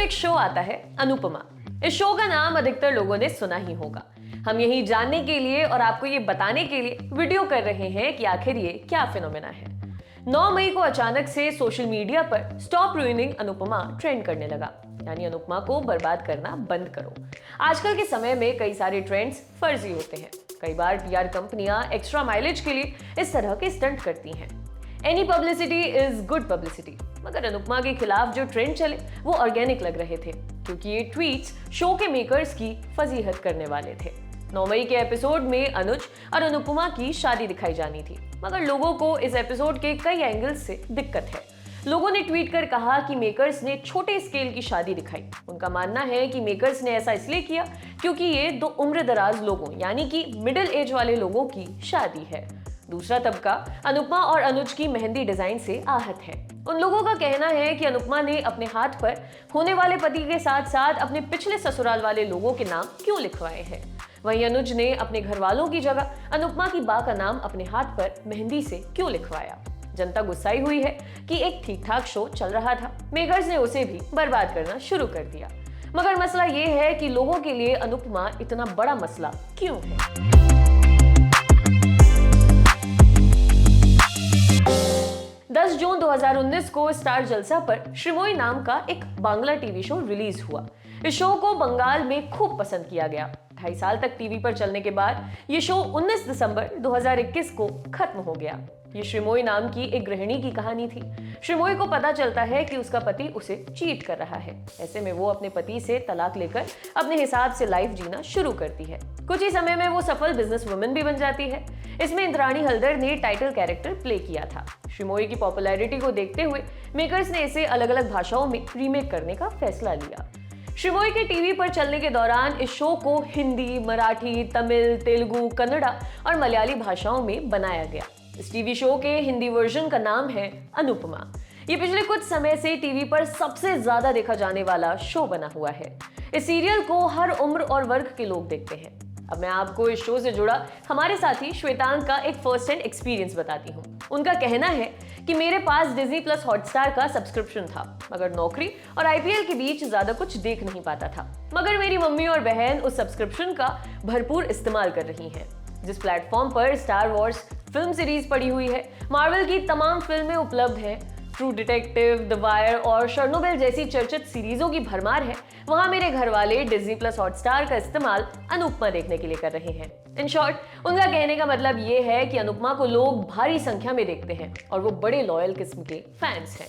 एक शो आता है अनुपमा। इस शो का नाम अधिकतर लोगों ने सुना ही होगा। हम यही जानने के लिए और आपको ये बताने के लिए वीडियो कर रहे हैं कि आखिर ये क्या फिनोमेना है। 9 मई को अचानक से सोशल मीडिया पर स्टॉप रूइनिंग अनुपमा ट्रेंड करने लगा, यानी अनुपमा को बर्बाद करना बंद करो। आजकल के समय में कई सारे ट्रेंड्स फर्जी होते हैं। कई बार पीआर कंपनियां एक्स्ट्रा माइलेज के लिए इस तरह के स्टंट करती हैं। Any publicity is good publicity. मगर अनुपमा के खिलाफ जो ट्रेंड चले वो ऑर्गेनिक लग रहे थे, क्योंकि ये ट्वीट्स शो के मेकर्स की फजीहत करने वाले थे। 9 मई के एपिसोड में अनुज और अनुपमा की शादी दिखाई जानी थी, मगर लोगों को इस एपिसोड के कई एंगल्स से दिक्कत है। लोगों ने ट्वीट कर कहा कि मेकर्स ने छोटे स्केल की शादी दिखाई। उनका मानना है कि मेकर्स ने ऐसा इसलिए किया क्योंकि ये 2 उम्रदराज लोगों यानी कि मिडिल एज वाले लोगों की शादी है। दूसरा तबका अनुपमा और अनुज की मेहंदी डिजाइन से आहत है। उन लोगों का कहना है कि अनुपमा ने अपने हाथ पर होने वाले पति के साथ साथ अपने पिछले ससुराल वाले लोगों के नाम क्यों लिखवाए हैं। वहीं अनुज ने अपने घर वालों की जगह अनुपमा की बा का नाम अपने हाथ पर मेहंदी से क्यों लिखवाया। जनता गुस्साई हुई है कि एक ठीक ठाक शो चल रहा था, मेकर्स ने उसे भी बर्बाद करना शुरू कर दिया। मगर मसला ये है कि लोगों के लिए अनुपमा इतना बड़ा मसला क्यों है। 10 जून 2019 को स्टार जलसा पर श्रीमोई नाम का एक बांग्ला टीवी शो रिलीज हुआ। इस शो को बंगाल में खूब पसंद किया गया। 2.5 साल तक टीवी पर चलने के बाद ये शो 19 दिसंबर 2021 को खत्म हो गया। ये श्रीमोई नाम की एक गृहिणी की कहानी थी। श्रीमोई को पता चलता है कि उसका पति उसे चीट कर रहा है। ऐसे में वो अपने पति से तलाक लेकर अपने हिसाब से लाइफ जीना शुरू करती है। कुछ ही समय में वो सफल बिजनेस वुमन भी बन जाती है। इसमें इंद्राणी हल्दर ने टाइटल कैरेक्टर प्ले किया था। श्रीमोई की पॉपुलैरिटी को देखते हुए मेकर्स ने इसे अलग अलग भाषाओं में रीमेक करने का फैसला लिया। श्रीमोई के टीवी पर चलने के दौरान इस शो को हिंदी, मराठी, तमिल, तेलुगु, कन्नड़ा और मलयाली भाषाओं में बनाया गया। इस टीवी शो के हिंदी वर्जन का नाम है अनुपमा। ये पिछले कुछ समय से टीवी पर सबसे ज्यादा देखा जाने वाला शो बना हुआ है। इस सीरियल को हर उम्र और वर्ग के लोग देखते हैं। अब मैं आपको इस शो से जुड़ा हमारे साथी श्वेतांग का एक फर्स्ट हैंड एक्सपीरियंस बताती हूँ। उनका कहना है कि मेरे पास डिज्नी प्लस हॉटस्टार का सब्सक्रिप्शन था, मगर नौकरी और आईपीएल के बीच ज्यादा कुछ देख नहीं पाता था। मगर मेरी मम्मी और बहन उस सब्सक्रिप्शन का भरपूर इस्तेमाल कर रही हैं। जिस प्लेटफॉर्म पर स्टार वॉर्स फिल्म सीरीज पड़ी हुई है, मार्वल की तमाम फिल्में उपलब्ध हैं, ट्रू डिटेक्टिव, द वायर और शर्नोबिल जैसी चर्चित सीरीजों की भरमार है, वहां मेरे घर वाले डिज्नी प्लस हॉटस्टार का इस्तेमाल अनुपमा देखने के लिए कर रहे हैं। इन शॉर्ट, उनका कहने का मतलब ये है कि अनुपमा को लोग भारी संख्या में देखते हैं और वो बड़े लॉयल किस्म के फैंस हैं।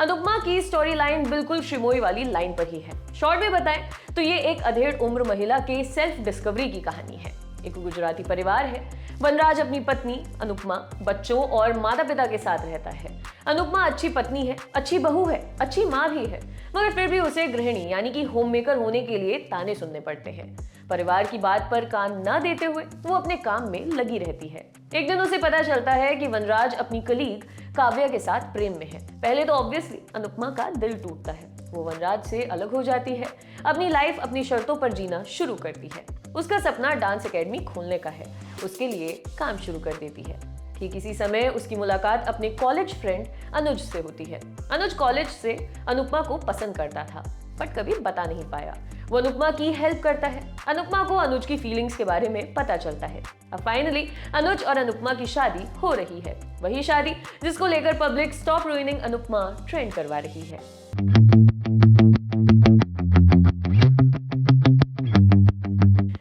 अनुपमा की स्टोरी लाइन बिल्कुल श्रीमोई वाली लाइन पर ही है। शॉर्ट में बताएं तो ये एक अधेड़ उम्र महिला के सेल्फ डिस्कवरी की कहानी है। एक गुजराती परिवार है। वनराज अपनी पत्नी अनुपमा, बच्चों और माता पिता के साथ रहता है। अनुपमा अच्छी पत्नी है, अच्छी बहू है, अच्छी माँ भी है, मगर फिर भी उसे गृहिणी यानी कि होम मेकर होने के लिए ताने सुनने पड़ते हैं। परिवार की बात पर कान न देते हुए वो अपने काम में लगी रहती है। एक दिन उसे पता चलता है कि वनराज अपनी कलीग काव्या के साथ प्रेम में है। पहले तो ऑब्वियसली अनुपमा का दिल टूटता है। वो वनराज से अलग हो जाती है, अपनी लाइफ अपनी शर्तों पर जीना शुरू करती है। उसका सपना डांस एकेडमी खोलने का है। उसके लिए काम शुरू कर देती है। ठीक इसी समय उसकी मुलाकात अपने कॉलेज फ्रेंड अनुज से होती है। अनुज कॉलेज से अनुपमा को पसंद करता था, बट कभी बता नहीं पाया। वो अनुपमा की हेल्प करता है। अनुपमा को अनुज की फीलिंग्स के बारे में पता चलता है। अब फाइनली अनुज और अनुपमा की शादी हो रही है। वही शादी जिसको लेकर public stop ruining Anupama trend करवा रही है।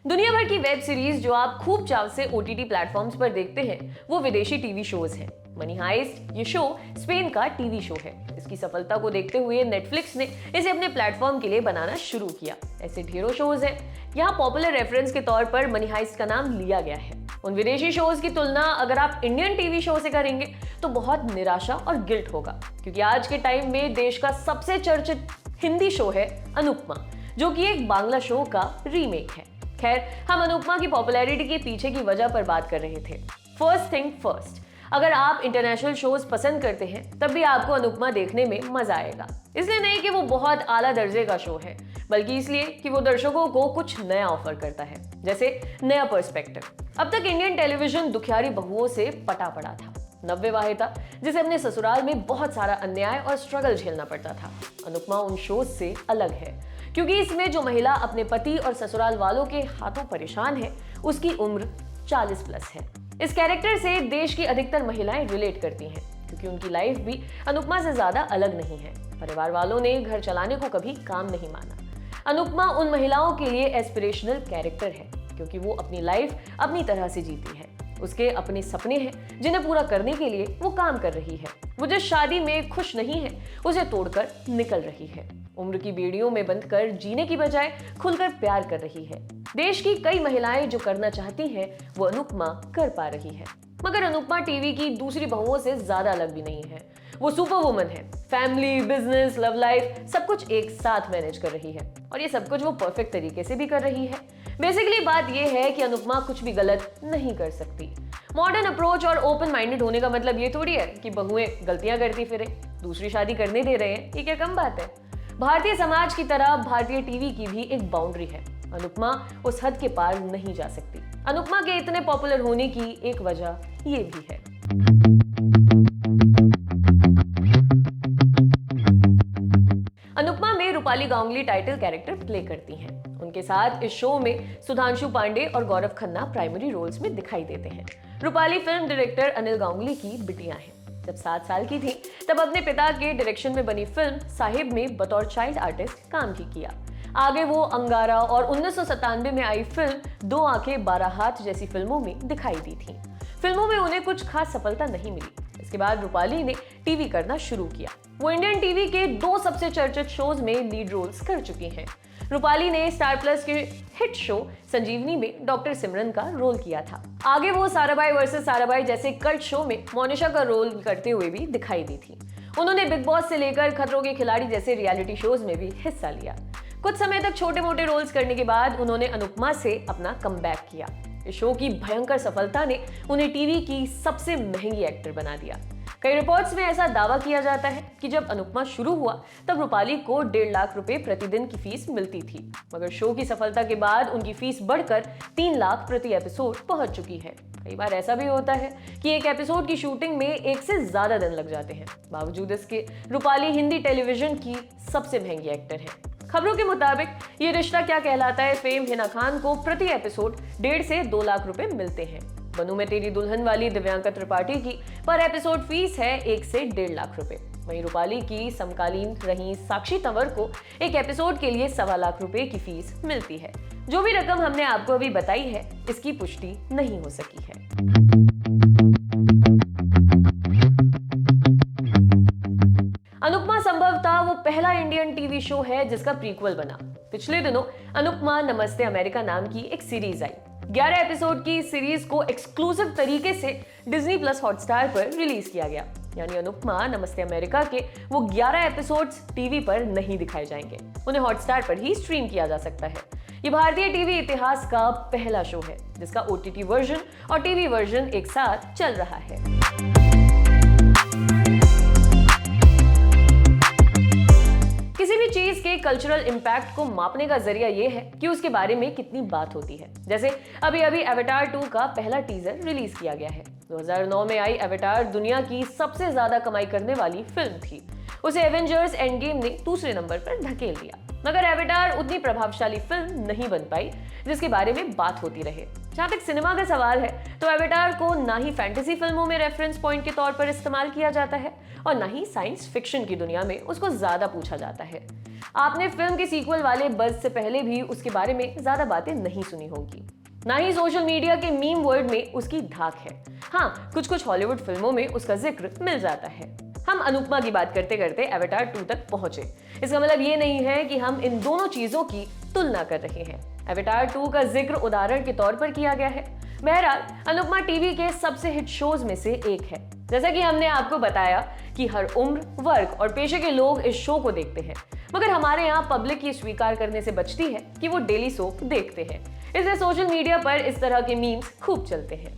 दुनिया भर की वेब सीरीज जो आप खूब चाव से ओटीटी प्लेटफॉर्म्स पर देखते हैं वो विदेशी टीवी शोज हैं। मनी हाइस्ट ये शो स्पेन का टीवी शो है। इसकी सफलता को देखते हुए नेटफ्लिक्स ने इसे अपने प्लेटफॉर्म के लिए बनाना शुरू किया। ऐसे ढेरों शोज हैं। यहाँ पॉपुलर रेफरेंस के तौर पर मनी हाइस्ट का नाम लिया गया है। उन विदेशी शोज की तुलना अगर आप इंडियन टीवी शो से करेंगे तो बहुत निराशा और गिल्ट होगा, क्योंकि आज के टाइम में देश का सबसे चर्चित हिंदी शो है अनुपमा, जो कि एक बांग्ला शो का रीमेक है। खैर, हम अनुपमा की पॉपुलैरिटी के पीछे की वजह पर बात कर रहे थे। फर्स्ट थिंग फर्स्ट, अगर आप इंटरनेशनल शोज पसंद करते हैं तब भी आपको अनुपमा देखने में मजा आएगा। इसलिए नहीं कि वो बहुत आला दर्जे का शो है, बल्कि इसलिए कि वो दर्शकों को कुछ नया ऑफर करता है, जैसे नया पर्सपेक्टिव। अब तक इंडियन टेलीविजन दुखियारी बहुओं से पटा पड़ा था। नव्यवाहिता था जिसे अपने ससुराल में बहुत सारा अन्याय और स्ट्रगल झेलना पड़ता था। अनुपमा उन शोज से अलग है क्योंकि इसमें जो महिला अपने पति और ससुराल वालों के हाथों परेशान है उसकी उम्र 40 प्लस है। इस कैरेक्टर से देश की अधिकतर महिलाएं रिलेट करती हैं क्योंकि उनकी लाइफ भी अनुपमा से ज्यादा अलग नहीं है। परिवार वालों ने घर चलाने को कभी काम नहीं माना। अनुपमा उन महिलाओं के लिए एस्पिरेशनल कैरेक्टर है क्योंकि वो अपनी लाइफ अपनी तरह से जीती है। उसके अपने सपने हैं जिन्हें पूरा करने के लिए वो काम कर रही है। वो जिस शादी में खुश नहीं है उसे तोड़कर निकल रही है। उम्र की बेड़ियों में बंधकर जीने की बजाय खुलकर प्यार कर रही है। देश की कई महिलाएं जो करना चाहती हैं वो अनुपमा कर पा रही है। मगर अनुपमा टीवी की दूसरी बहुओं से ज्यादा अलग भी नहीं है। वो सुपर वुमन है। फैमिली, बिजनेस, लव लाइफ सब कुछ एक साथ मैनेज कर रही है और ये सब कुछ वो परफेक्ट तरीके से भी कर रही है। बेसिकली बात ये है कि अनुपमा कुछ भी गलत नहीं कर सकती। मॉडर्न अप्रोच और ओपन माइंडेड होने का मतलब ये थोड़ी है कि बहुएं गलतियां करती फिरे, दूसरी शादी करने दे रहे हैं, ये क्या कम बात है। भारतीय समाज की तरह भारतीय टीवी की भी एक बाउंड्री है। अनुपमा उस हद के पार नहीं जा सकती। अनुपमा के इतने पॉपुलर होने की एक वजह ये भी है। अनुपमा में Rupali Ganguly title character play करती हैं। उनके साथ इस शो में सुधांशु पांडे और गौरव खन्ना प्राइमरी रोल्स में दिखाई देते हैं। रूपाली फिल्म डायरेक्टर अनिल गांगुली की बिटिया हैं। जब 7 साल की थी तब अपने पिता के डायरेक्शन में बनी फिल्म साहिब में बतौर चाइल्ड आर्टिस्ट काम भी किया। आगे वो अंगारा और 1997 में आई फिल्म 2 आंखें 12 हाथ जैसी फिल्मों में दिखाई दी थी। फिल्मों में उन्हें कुछ खास सफलता नहीं मिली। इसके बाद रूपाली ने टीवी करना शुरू किया। वो इंडियन टीवी के 2 सबसे चर्चित शोज में लीड रोल्स कर चुकी हैं। रूपाली ने स्टार प्लस के हिट शो संजीवनी में डॉक्टर सिमरन का रोल किया था। आगे वो साराभाई वर्सेस साराभाई जैसे कल्ट शो में मोनिशा का रोल करते हुए भी दिखाई दी थी। उन्होंने बिग बॉस से लेकर खतरों के खिलाड़ी जैसे रियलिटी शोज में भी हिस्सा लिया। कुछ समय तक छोटे मोटे रोल्स करने के बाद उन्होंने अनुपमा से अपना कमबैक किया। इस शो की भयंकर सफलता ने उन्हें टीवी की सबसे महंगी एक्टर बना दिया। कई रिपोर्ट्स में ऐसा दावा किया जाता है कि जब अनुपमा शुरू हुआ तब रूपाली को 1.5 लाख रुपए प्रतिदिन की फीस मिलती थी, मगर शो की सफलता के बाद उनकी फीस बढ़कर 3 लाख प्रति एपिसोड पहुंच चुकी है। कई बार ऐसा भी होता है कि एक एपिसोड की शूटिंग में 1 से ज्यादा दिन लग जाते हैं। बावजूद इसके रूपाली हिंदी टेलीविजन की सबसे महंगी एक्टर है। खबरों के मुताबिक ये रिश्ता क्या कहलाता है फेम हिना खान को प्रति एपिसोड 1.5 से 2 लाख रुपए मिलते हैं। बनू में तेरी दुल्हन वाली दिव्यांका त्रिपाठी की पर एपिसोड फीस है 1 से 1.5 लाख रुपए। वहीं रूपाली की समकालीन रही साक्षी तंवर को एक एपिसोड के लिए 1.25 लाख रुपए की फीस मिलती है। जो भी रकम हमने आपको अभी बताई है इसकी पुष्टि नहीं हो सकी है। अनुपमा संभवतः वो पहला इंडियन टीवी शो है जिसका प्रीक्वल बना। पिछले दिनों अनुपमा नमस्ते अमेरिका नाम की एक सीरीज आई। 11 एपिसोड की सीरीज को एक्सक्लूसिव तरीके से डिज्नी प्लस हॉटस्टार पर रिलीज किया गया। यानी अनुपमा नमस्ते अमेरिका के वो 11 एपिसोड्स टीवी पर नहीं दिखाए जाएंगे, उन्हें हॉटस्टार पर ही स्ट्रीम किया जा सकता है। ये भारतीय टीवी इतिहास का पहला शो है जिसका OTT वर्जन और टीवी वर्जन एक साथ चल रहा है। किसी भी चीज के कल्चरल इंपैक्ट को मापने का जरिया यह है कि उसके बारे में कितनी बात होती है। जैसे अभी एवेटार 2 का पहला टीजर रिलीज किया गया है। 2009 में आई एवेटार दुनिया की सबसे ज्यादा कमाई करने वाली फिल्म थी। उसे एवेंजर्स एंड गेम ने दूसरे नंबर पर धकेल दिया, मगर एवेटार उतनी प्रभावशाली फिल्म नहीं बन पाई जिसके बारे में बात होती रहे। जहां तक सिनेमा का सवाल है तो एवेटार को ना ही फैंटेसी फिल्मों में रेफरेंस पॉइंट के तौर पर इस्तेमाल किया जाता है और ना ही साइंस फिक्शन की दुनिया में उसको ज्यादा पूछा जाता है। आपने फिल्म के सीक्वल वाले बज़ से पहले भी उसके बारे में ज्यादा बातें नहीं सुनी होंगी। ना ही सोशल मीडिया के मीम वर्ड में उसकी धाक है। हाँ, कुछ हॉलीवुड फिल्मों में उसका जिक्र मिल जाता है। हम अनुपमा की बात करते करते एवेटार 2 तक पहुंचे। इसका मतलब ये नहीं है कि हम इन दोनों चीजों की तुलना कर रहे हैं। एवेटार 2 का जिक्र उदाहरण के तौर पर किया गया है। बहरहाल अनुपमा टीवी के सबसे हिट शोज में से एक है। जैसा कि हमने आपको बताया कि हर उम्र, वर्ग और पेशे के लोग इस शो को देखते हैं, मगर हमारे यहाँ पब्लिक ये स्वीकार करने से बचती है कि वो डेली सोप देखते हैं। इसलिए सोशल मीडिया पर इस तरह के मीम्स खूब चलते हैं।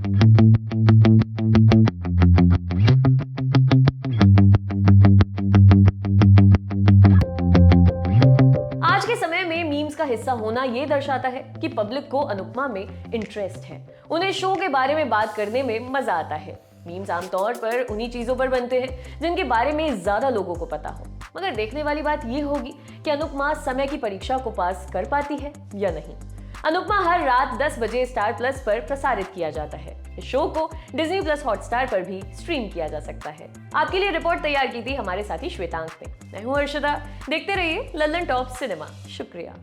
आज के समय में मीम्स का हिस्सा होना ये दर्शाता है कि पब्लिक को अनुपमा में इंटरेस्ट है, उन्हें शो के बारे में बात करने में मजा आता है। मीम्स आमतौर पर उन्हीं चीजों पर बनते हैं जिनके बारे में ज्यादा लोगों को पता हो। मगर देखने वाली बात यह होगी कि अनुपमा समय की परीक्षा को पास कर पाती है या नहीं। अनुपमा हर रात 10 बजे स्टार प्लस पर प्रसारित किया जाता है। इस शो को डिज्नी प्लस हॉटस्टार पर भी स्ट्रीम किया जा सकता है। आपके लिए रिपोर्ट तैयार की थी हमारे साथी श्वेतांक ने। मैं हूं अर्शदा। देखते रहिए लंदन टॉप सिनेमा। शुक्रिया।